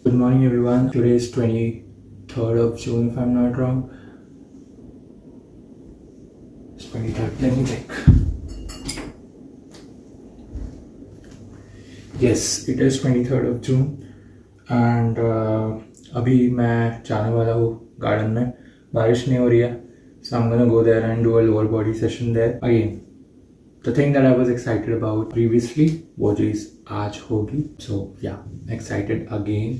Good morning everyone. Today is 23rd of June if I'm not wrong. It's 23rd. Let me check. Yes, it is 23rd of June and अभी मैं जाने वाला हूँ garden में. बारिश नहीं हो रही है, so I'm gonna go there and do a lower body session there. Again, the thing that I was excited about previously, वो चीज़ आज होगी. So yeah, excited again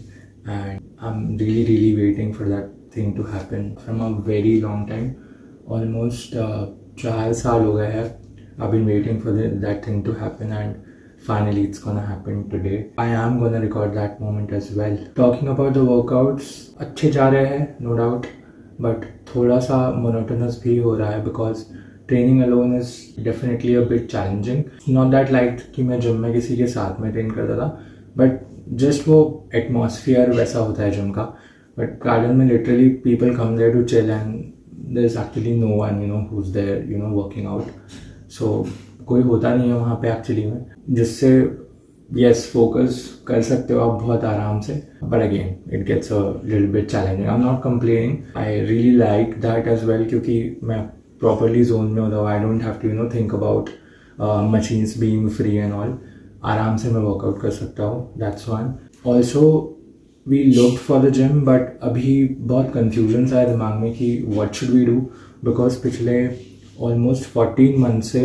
and I'm really waiting for that thing to happen from a very long time. Almost 4 साल हो गए हैं. I've been waiting for that thing to happen and finally it's gonna happen today. I am gonna record that moment as well. Talking about the workouts, अच्छे जा रहे हैं no doubt, but थोड़ा सा monotonous भी हो रहा है because training alone is definitely a bit challenging. Not that like कि मैं जिम में किसी के साथ में ट्रेन करता था, but just वो atmosphere वैसा होता है जिम का. But garden में literally people come there to chill and there's actually no one who's there working out. So कोई होता नहीं है वहाँ पे एक्चुअली में, जिससे यस फोकस कर सकते हो आप बहुत आराम से. But again it gets a little bit challenging. I am not complaining, I really like that as well, क्योंकि मैं प्रॉपरली जोन में होता हूँ. I don't have to think about machines being free and all. आराम से मैं workout कर सकता हूँ. That's one. Also we looked for the gym, but अभी बहुत कन्फ्यूजन आया दिमाग में कि what should we do, because पिछले ऑलमोस्ट 14 मंथ से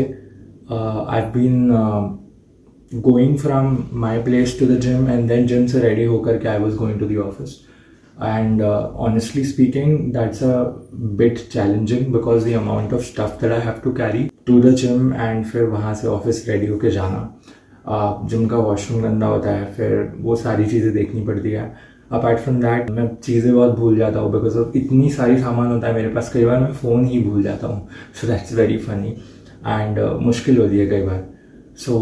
I've been going from my place to the gym and then gym से ready होकर के I was going to the office. And honestly speaking, that's a bit challenging because the amount of stuff that I have to carry to the gym and फिर वहाँ से office ready होके जाना. Gym का washroom गंदा होता है, फिर वो सारी चीज़ें देखनी पड़ती है. अपार्ट फ्रॉम दैट मैं चीज़ें बहुत भूल जाता हूँ बिकॉज ऑफ इतनी सारी सामान होता है मेरे पास. कई बार मैं फ़ोन ही भूल जाता हूँ. So that's very funny and मुश्किल होती है कई बार. सो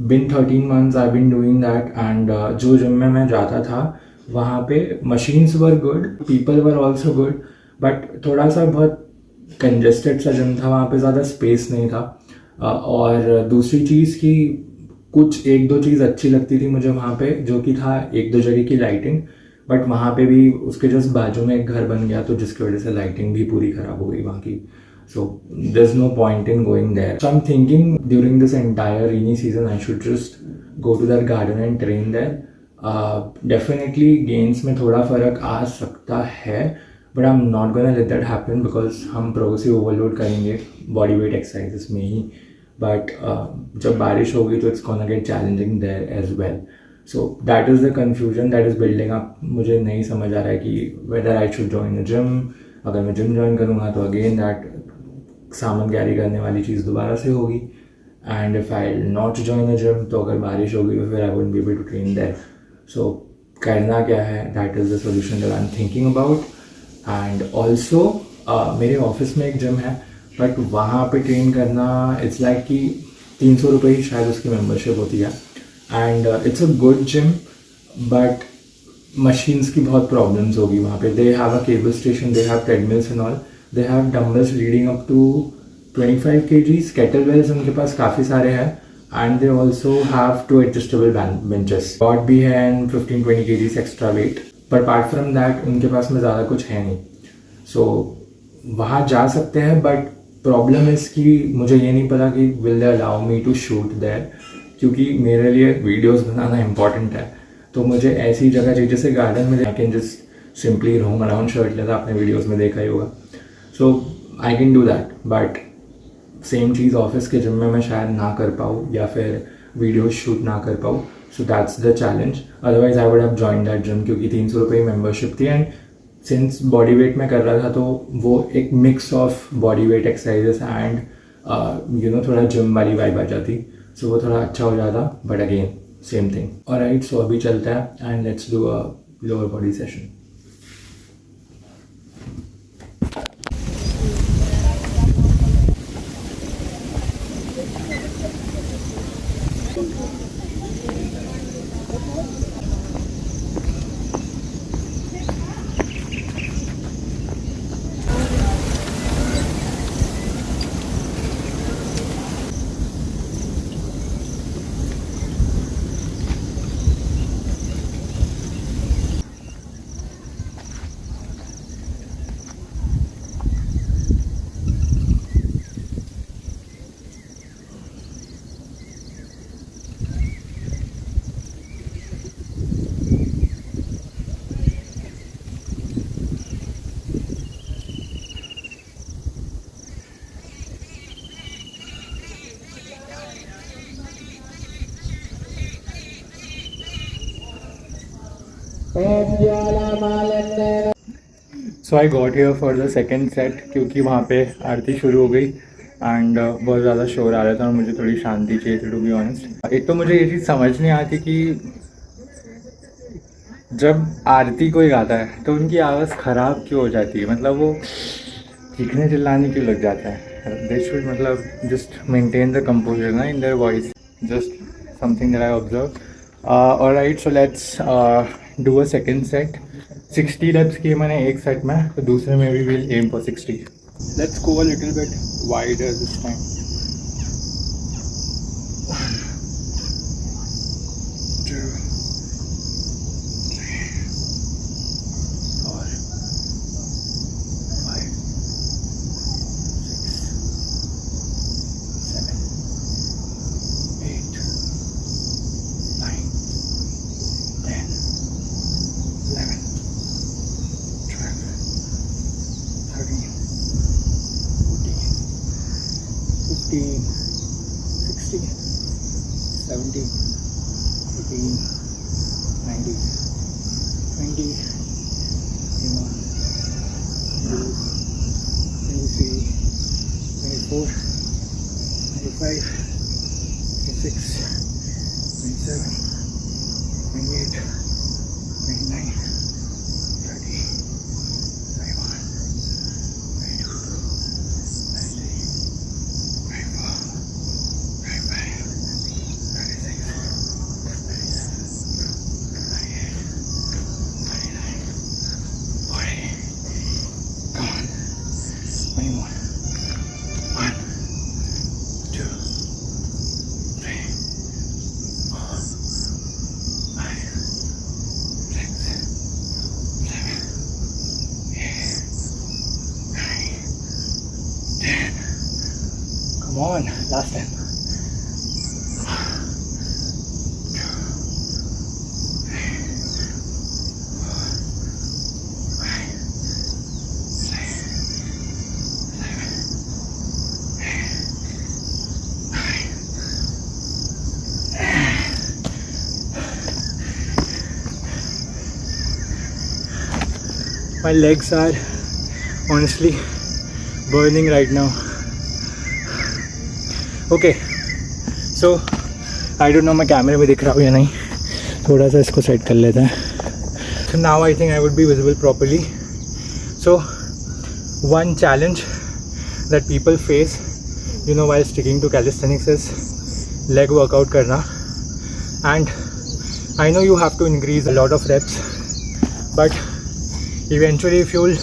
बिन 13 months I been doing that and जो जिम में मैं जाता था वहाँ पे machines were good, people were also good, but थोड़ा सा बहुत कंजेस्टेड सा जिम था. वहाँ पे ज़्यादा स्पेस नहीं था. और दूसरी चीज़ की कुछ एक दो चीज़ अच्छी लगती थी मुझे वहाँ पे, जो कि था एक दो जगह की लाइटिंग. बट वहाँ पे भी उसके जस्ट बाजू में एक घर बन गया तो जिसकी वजह से लाइटिंग भी पूरी ख़राब हो गई वहाँ की. So there's no point in going there. So I'm thinking during this entire rainy season I should just go to that garden and train there. Definitely gains में थोड़ा फर्क आ सकता है, but I'm not gonna let that happen because हम progressive overload करेंगे body weight exercises में ही. But जब बारिश होगी तो it's gonna get challenging there as well. So that is the confusion that is building up. मुझे नहीं समझ आ रहा है कि whether I should join a gym. अगर मैं जिम ज्वाइन करूँगा तो अगेन दैट सामान कैरी करने वाली चीज़ दोबारा से होगी. And if I not join a gym तो अगर बारिश होगी तो फिर I wouldn't be able to train there. So करना क्या है, that is the solution that I am thinking about. And also मेरे ऑफिस में एक जिम है, बट वहाँ पे ट्रेन करना इट्स लाइक कि 300 रुपये ही शायद उसकी मेम्बरशिप होती है. And it's a good gym but machines की बहुत प्रॉब्लम्स होगी वहाँ पे. They have a cable station, they have treadmills and all, they have dumbbells reading up to 25 kgs, kettle bells उनके पास काफ़ी सारे हैं. And they also have 2 adjustable benches. Rod भी है and 15-20 kgs extra weight. But apart from that उनके पास में ज़्यादा कुछ है नहीं. सो वहाँ जा सकते हैं, बट प्रॉब्लम इस कि मुझे ये नहीं पता कि will they allow me to shoot there, क्योंकि मेरे लिए वीडियोज़ बनाना इंपॉर्टेंट है. तो मुझे ऐसी जगह चाहिए जैसे गार्डन में I can just simply roam around shirt लेता. आपने वीडियोस में देखा ही होगा. So I can do that, but same चीज़ ऑफिस के जिम में मैं शायद ना कर पाऊँ या फिर वीडियोस शूट ना कर पाऊँ. So that's the challenge. Otherwise I would have join that gym, क्योंकि 300 रुपये मेम्बरशिप थी. एंड सिंस बॉडी वेट में कर रहा था तो वो एक mix of body weight exercises and थोड़ा जिम वाली वाइब आ जाती. सो वो थोड़ा अच्छा हो जाता. But again same thing. Alright, so अभी चलता है and let's do a lower body session. So I got here for the second set क्योंकि वहाँ पे आरती शुरू हो गई एंड बहुत ज़्यादा शोर आ रहा था और मुझे थोड़ी शांति चाहिए थी टू बी ऑनेस्ट। एक तो मुझे ये चीज़ समझ नहीं आती कि जब आरती कोई गाता है तो उनकी आवाज़ ख़राब क्यों हो जाती है, मतलब वो चीखने चिल्लाने क्यों लग जाता है। दे शुड मतलब जस्ट मेंटेन द कंपोजर ना in their voice, just something that I observe. Alright, so let's do a second set. 60 reps किए मैंने एक सेट में, तो दूसरे में भी will aim for 60। Let's go a little bit wider this time. Come on, last time. My legs are honestly burning right now. Okay, so I don't know मैं कैमरे में दिख रहा हूँ या नहीं, थोड़ा सा इसको सेट कर लेते हैं. So now I think I would be visible properly. So one challenge that people face, you know, while sticking to calisthenics is leg workout करना. And I know you have to increase a lot of reps, but eventually if you'll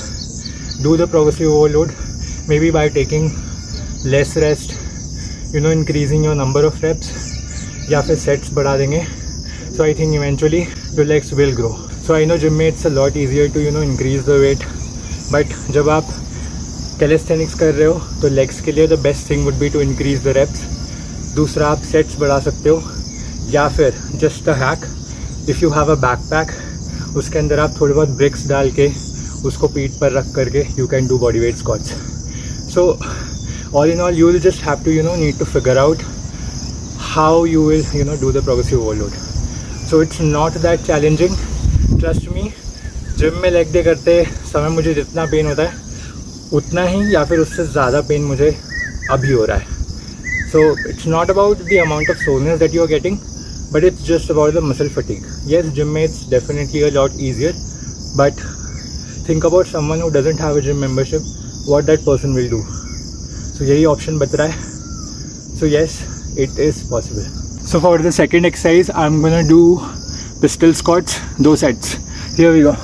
do the progressive overload, maybe by taking less rest, you know, increasing your number of reps या फिर sets बढ़ा देंगे, so I think eventually your legs will grow. So I know gym में it's a lot easier to, you know, increase the weight, but जब आप calisthenics कर रहे हो तो legs के लिए the best thing would be to increase the reps. दूसरा आप sets बढ़ा सकते हो, या फिर just a hack, if you have a backpack, उसके अंदर आप थोड़े बहुत bricks डाल के उसको पीठ पर रख करके you can do body weight squats. So all in all, you will just have to, you know, need to figure out how you will, you know, do the progressive overload. So it's not that challenging, trust me. Gym में leg day करते समय मुझे जितना pen होता है उतना ही या फिर उससे ज़्यादा पेन मुझे अभी हो रहा है. So it's not about the amount of soreness that you are getting, but it's just about the muscle fatigue. Yes, gym में it's definitely a lot easier, but think about someone who doesn't have a gym membership, what that person will do. So यही option बच रहा है. So yes, it is possible. So for the second exercise, I'm gonna do pistol squats, 2 sets. Here we go.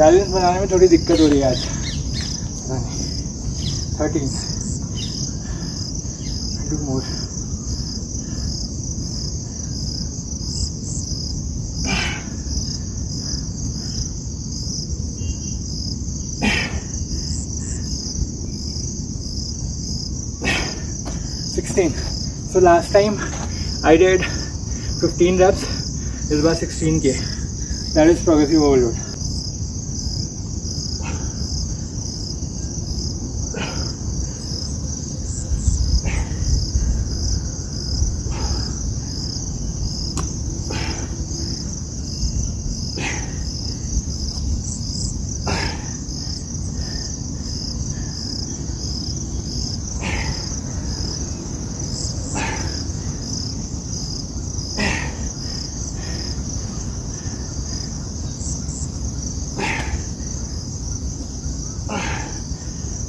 Balance बनाने में थोड़ी दिक्कत हो रही है आज। 13 do more. So last time I did 15 reps, this was 16k. That is progressive overload.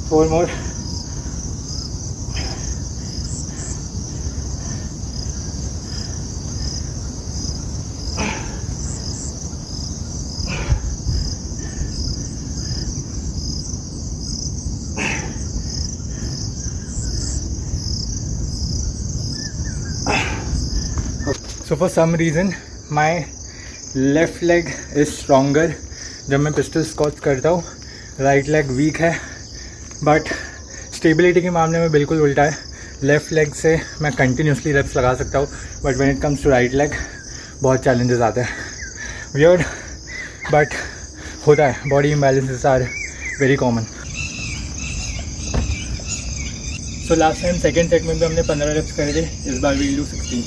Four more. So for some reason my left leg is stronger जब मैं पिस्टल स्क्वाट्स करता हूँ, राइट लेग वीक है. But stability के मामले में बिल्कुल उल्टा है. लेफ़्ट लेग से मैं कंटिन्यूसली रेप्स लगा सकता हूँ, but when it comes to right leg बहुत चैलेंजेस आते हैं. वियर्ड बट होता है. Body imbalances are very common. So last time second set में भी हमने 15 रेप्स करे थे. इस बार we'll do 16.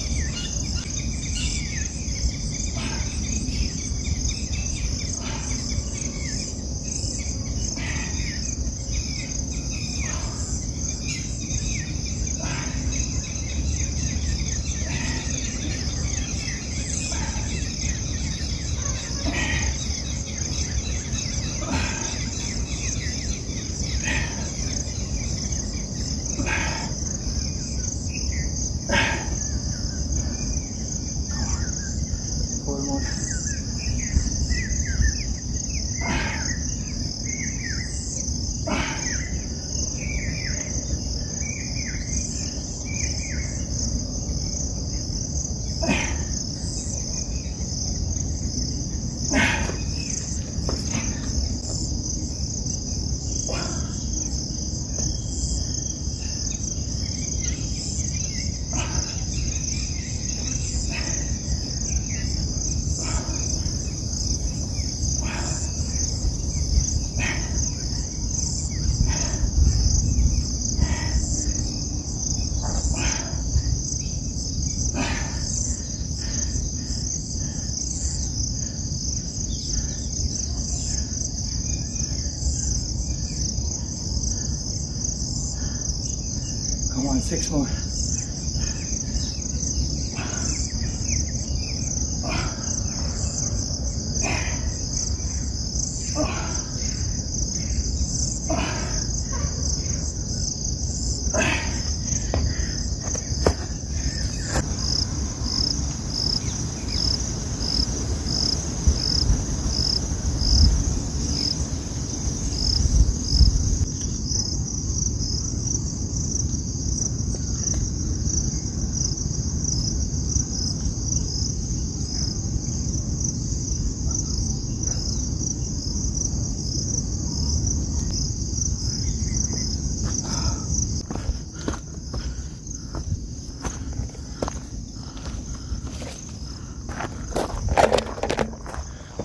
Come on, 6 more.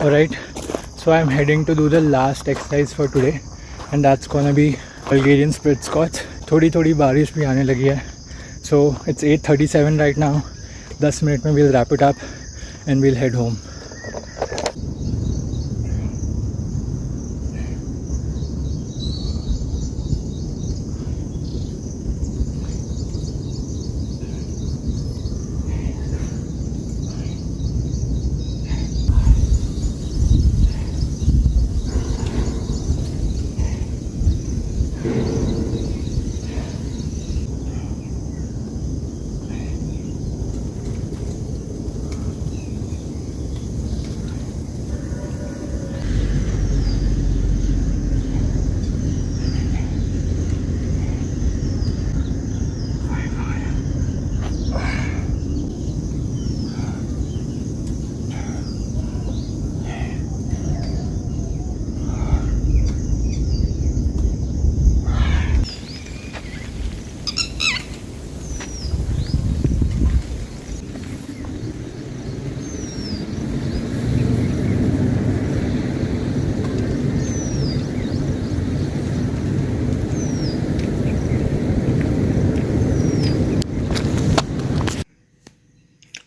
Alright, so I'm heading to do the last exercise for today, and that's gonna be Bulgarian split squats. थोड़ी बारिश भी आने लगी है. So it's 8:37 right now. 10 minute में we'll wrap it up and we'll head home.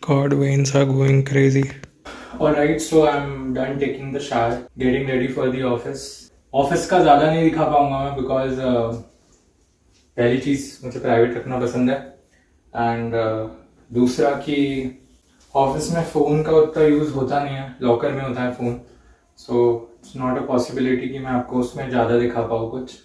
God, veins are going crazy. Alright, so I'm done taking the shower, getting ready for the office. Office का ज़्यादा नहीं दिखा पाऊंगा मैं because पहली चीज़ मुझे private रखना पसंद है एंड दूसरा कि ऑफिस में फ़ोन का उतना यूज़ होता नहीं है, लॉकर में होता है phone, so it's not a possibility कि मैं आपको उसमें ज़्यादा दिखा पाऊँ कुछ.